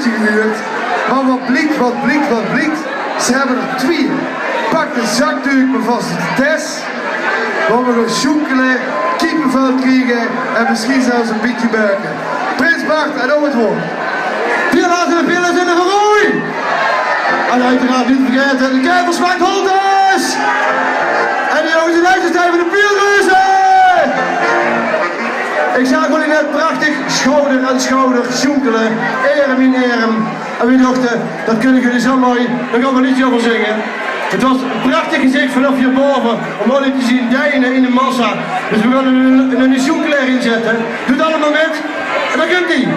uurtje geduurd. Maar wat blikt. Ze hebben er 2. Pak de zakdoek me vast de test. Waar we gaan sjoekelen, kippenvel krijgen en misschien zelfs een beetje buiken. Prins Bart, en over het woord. Piela's in de verroei! En uiteraard niet vergeten, de Kuipers maakt Holtes! En die jongens in huis zijn van de Pielreuzen! Ik zag jullie net prachtig schouder aan schouder sjoekelen, erem in erem. En wie dachten, dat kunnen jullie zo mooi, daar gaan we niet over zingen. Het was een prachtig gezicht vanaf hierboven, om al te zien deinen in de massa. Dus we gaan een sjoekelaar inzetten. Doe het allemaal met, en dan kunt ie.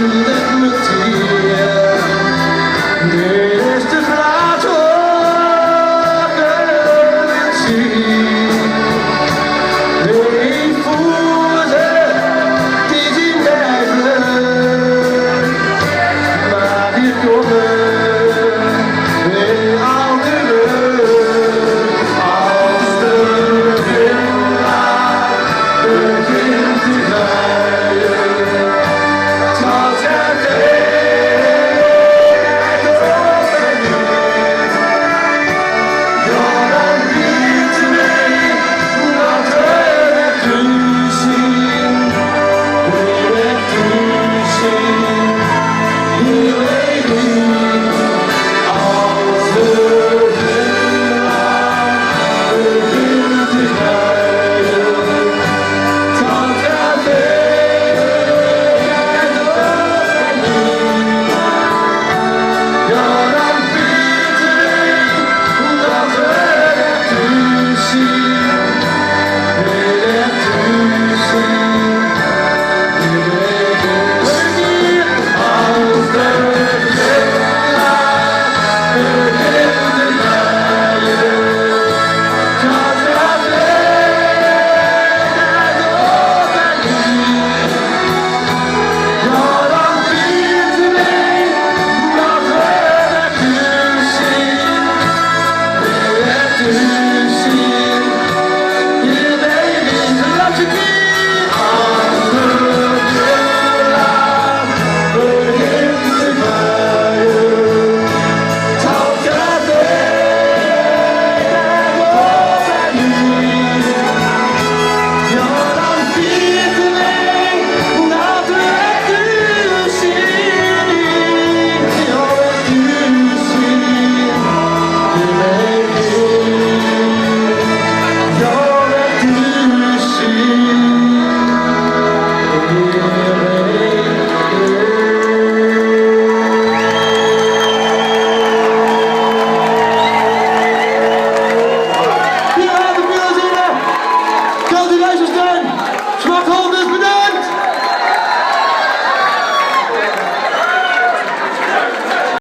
Let me